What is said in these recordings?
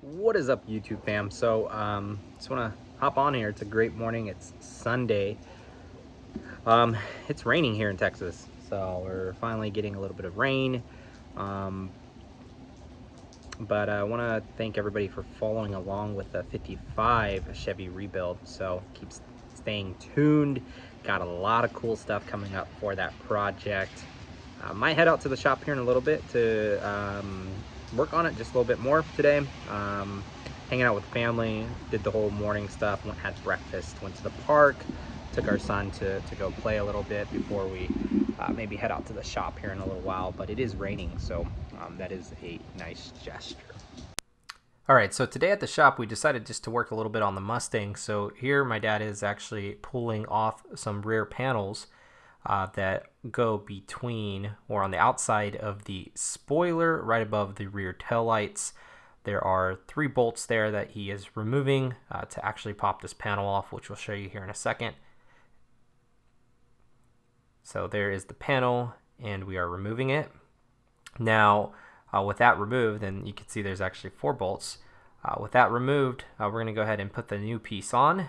What is up, YouTube fam? So just want to hop on here. It's a great morning. It's Sunday. It's raining here in Texas, so we're finally getting a little bit of rain. um, but I want to thank everybody for following along with the 55 Chevy rebuild. So keep staying tuned. Got a lot of cool stuff coming up for that project. Might head out to the shop here in a little bit to work on it just a little bit more today. Hanging out with family, did the whole morning stuff, went had breakfast, went to the park, took our son to go play a little bit before we maybe head out to the shop here in a little while. But it is raining, so that is a nice gesture. All right, so today at the shop we decided just to work a little bit on the Mustang. So here my dad is actually pulling off some rear panels that go between or on the outside of the spoiler right above the rear taillights. There are 3 bolts there that he is removing to actually pop this panel off, which we'll show you here in a second. So there is the panel, and we are removing it. Now, with that removed, and you can see there's actually 4 bolts. With that removed, we're going to go ahead and put the new piece on,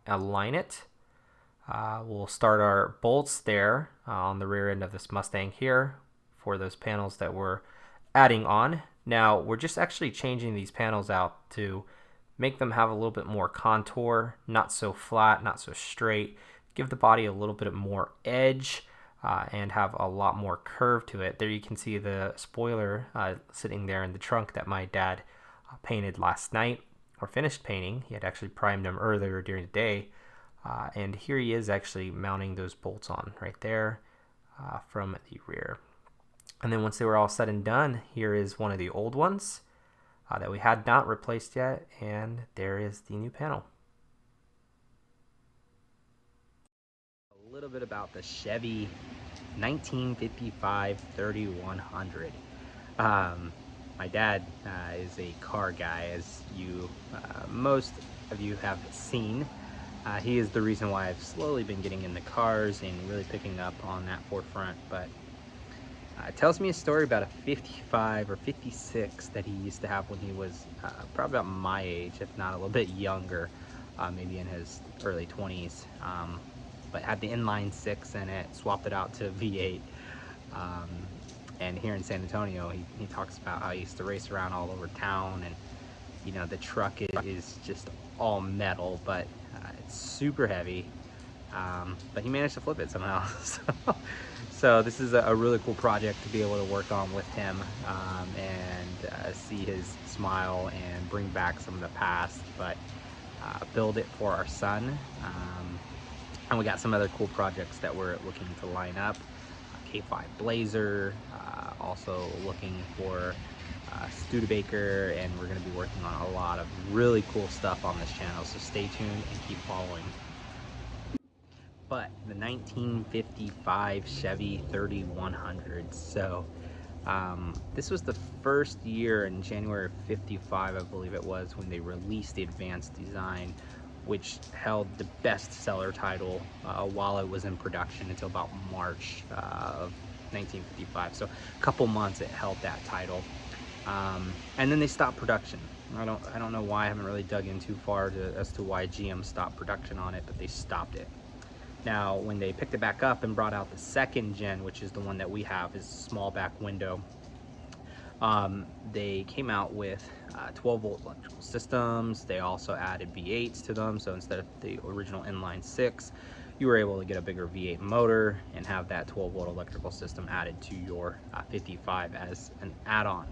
align it. We'll start our bolts there on the rear end of this Mustang here for those panels that we're adding on. Now we're just actually changing these panels out to make them have a little bit more contour, not so flat, not so straight, give the body a little bit more edge and have a lot more curve to it. There you can see the spoiler sitting there in the trunk that my dad painted last night, or finished painting. He had actually primed them earlier during the day. And here he is actually mounting those bolts on right there from the rear. And then once they were all said and done, here is one of the old ones that we had not replaced yet, and there is the new panel. A little bit about the Chevy 1955 3100. My dad is a car guy, as you most of you have seen. He is the reason why I've slowly been getting into cars and really picking up on that forefront. But it tells me a story about a 55 or 56 that he used to have when he was probably about my age, if not a little bit younger, maybe in his early 20s. But had the inline 6 in it, swapped it out to V8. And here in San Antonio, he talks about how he used to race around all over town, and you know, the truck is just all metal, but it's super heavy. But he managed to flip it somehow. So this is a really cool project to be able to work on with him, and see his smile and bring back some of the past, but build it for our son. And we got some other cool projects that we're looking to line up. K5 Blazer, also looking for Studebaker, and we're going to be working on a lot of really cool stuff on this channel, so stay tuned and keep following. But the 1955 Chevy 3100, so this was the first year in January of 55, I believe it was, when they released the advanced design, which held the bestseller title while it was in production until about March of 1955. So a couple months it held that title. And then they stopped production. I don't know why. I haven't really dug in too far as to why GM stopped production on it, but they stopped it. Now, when they picked it back up and brought out the second gen, which is the one that we have, is small back window, they came out with 12-volt electrical systems. They also added V8s to them, so instead of the original inline 6, you were able to get a bigger V8 motor and have that 12-volt electrical system added to your 55 as an add-on.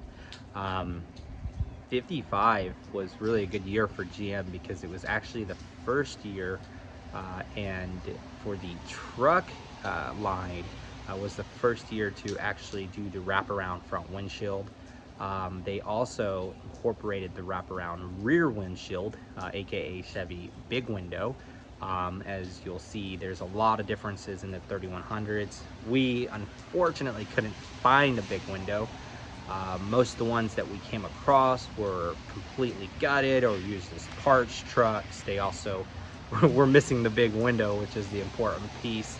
55 was really a good year for GM because it was actually the first year, and for the truck line, was the first year to actually do the wraparound front windshield. They also incorporated the wraparound rear windshield, aka Chevy big window. As you'll see, there's a lot of differences in the 3100s. We unfortunately couldn't find a big window. Most of the ones that we came across were completely gutted or used as parts trucks. They also were missing the big window, which is the important piece.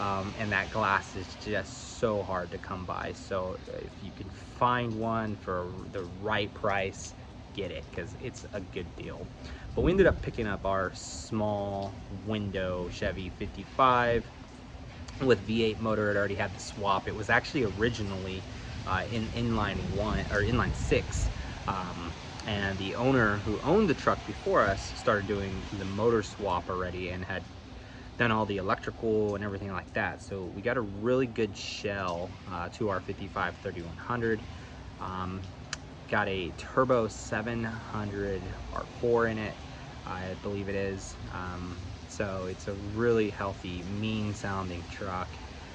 And that glass is just so hard to come by. So if you can find one for the right price, get it, because it's a good deal. But we ended up picking up our small window Chevy 55 with V8 motor. It already had the swap. It was actually originally in inline 1 or inline 6, and the owner who owned the truck before us started doing the motor swap already and had done all the electrical and everything like that. So we got a really good shell to our 55 3100. Got a turbo 700 R4 in it, I believe it is. So it's a really healthy, mean sounding truck,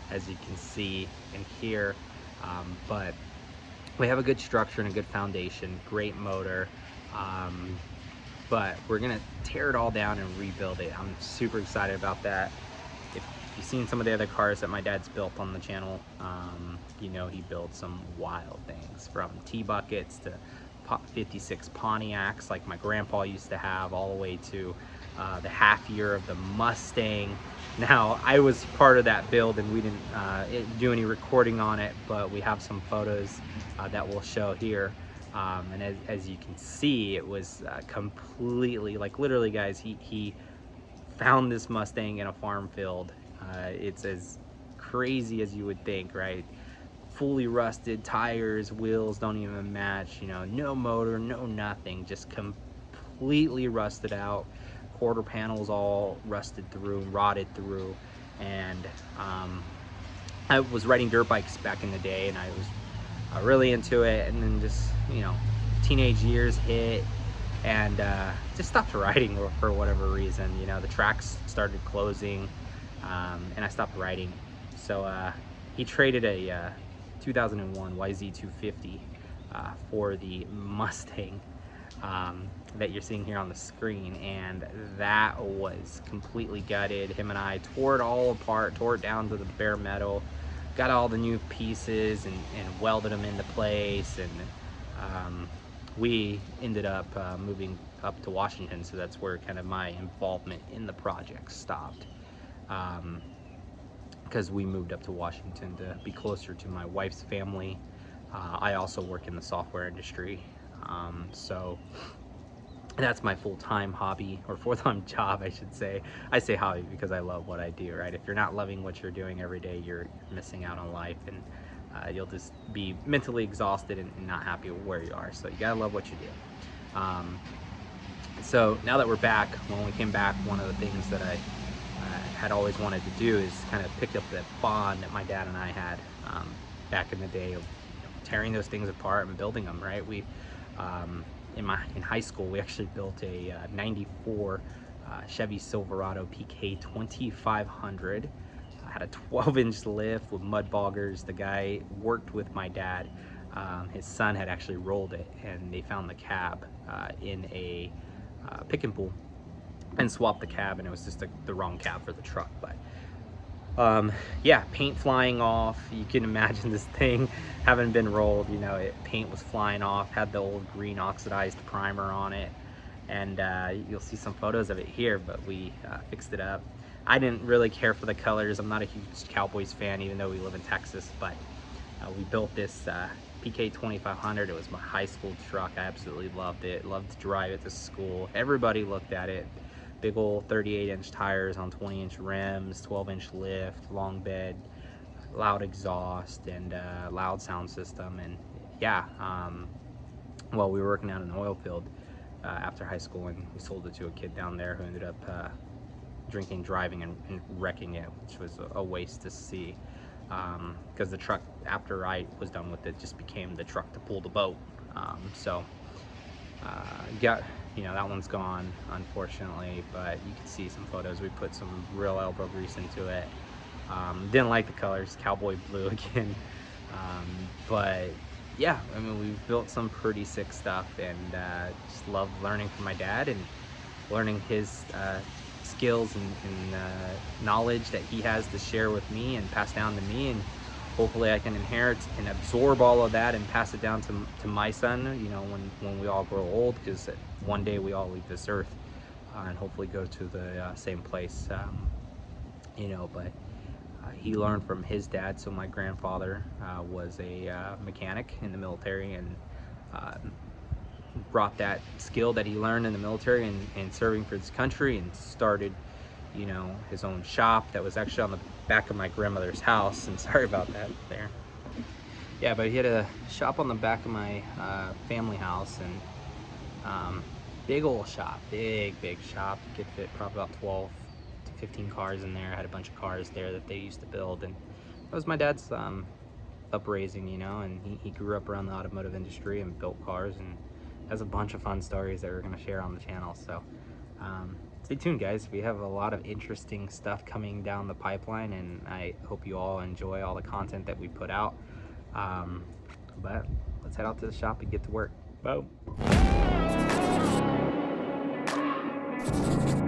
as you can see and hear. But we have a good structure and a good foundation, great motor. But we're gonna tear it all down and rebuild it. I'm super excited about that. If you've seen some of the other cars that my dad's built on the channel, you know he built some wild things, from T-buckets to 56 Pontiacs like my grandpa used to have, all the way to the half year of the Mustang. Now, I was part of that build and we didn't do any recording on it, but we have some photos that we'll show here. And as you can see, it was completely, like, literally, guys, he found this Mustang in a farm field. It's as crazy as you would think, right? Fully rusted tires, wheels don't even match, you know, no motor, no nothing, just completely rusted out. Quarter panels all rusted through, rotted through. And I was riding dirt bikes back in the day, and I was really into it, and then just, you know, teenage years hit, and just stopped riding for whatever reason. You know, the tracks started closing, and I stopped riding. So he traded a 2001 YZ250 for the Mustang that you're seeing here on the screen, and that was completely gutted. Him and I tore it all apart, tore it down to the bare metal, got all the new pieces and welded them into place, and we ended up moving up to Washington, so that's where kind of my involvement in the project stopped, because we moved up to Washington to be closer to my wife's family. I also work in the software industry, so that's my full-time hobby, or full-time job, I should say. I say hobby because I love what I do, right? If you're not loving what you're doing every day, you're missing out on life, and you'll just be mentally exhausted and not happy with where you are. So you gotta love what you do. So now that we're back, when we came back, one of the things that I had always wanted to do is kind of pick up that bond that my dad and I had back in the day of, you know, tearing those things apart and building them, right? We in high school, we actually built a 94 Chevy Silverado PK 2500. Had a 12-inch lift with mud boggers. The guy worked with my dad. His son had actually rolled it, and they found the cab in a pick and pull and swapped the cab, and it was just the wrong cab for the truck. But yeah, paint flying off. You can imagine this thing having been rolled, you know, paint was flying off, had the old green oxidized primer on it, and you'll see some photos of it here, but we fixed it up. I didn't really care for the colors. I'm not a huge Cowboys fan, even though we live in Texas, but we built this PK 2500. It was my high school truck. I absolutely loved it. Loved to drive it to school. Everybody looked at it. Big old 38-inch tires on 20-inch rims, 12-inch lift, long bed, loud exhaust, and loud sound system. And yeah, well, we were working out in the oil field after high school, and we sold it to a kid down there who ended up drinking, driving, and wrecking it, which was a waste to see, because the truck, after I was done with it, just became the truck to pull the boat. So you know, that one's gone, unfortunately, but you can see some photos. We put some real elbow grease into it. Didn't like the colors, cowboy blue again. But yeah, I mean, we've built some pretty sick stuff, and just love learning from my dad and learning his skills and knowledge that he has to share with me and pass down to me, and hopefully I can inherit and absorb all of that and pass it down to my son, you know, when we all grow old, because one day we all leave this earth and hopefully go to the same place, you know. But he learned from his dad. So my grandfather was a mechanic in the military, and brought that skill that he learned in the military and serving for his country, and started, you know, his own shop that was actually on the back of my grandmother's house. And sorry about that there. Yeah, but he had a shop on the back of my family house, and big old shop, big shop. Could fit probably about 12 to 15 cars in there. I had a bunch of cars there that they used to build, and that was my dad's upraising, you know, and he grew up around the automotive industry and built cars, and has a bunch of fun stories that we're going to share on the channel. So stay tuned, guys. We have a lot of interesting stuff coming down the pipeline, and I hope you all enjoy all the content that we put out. But let's head out to the shop and get to work. Boom.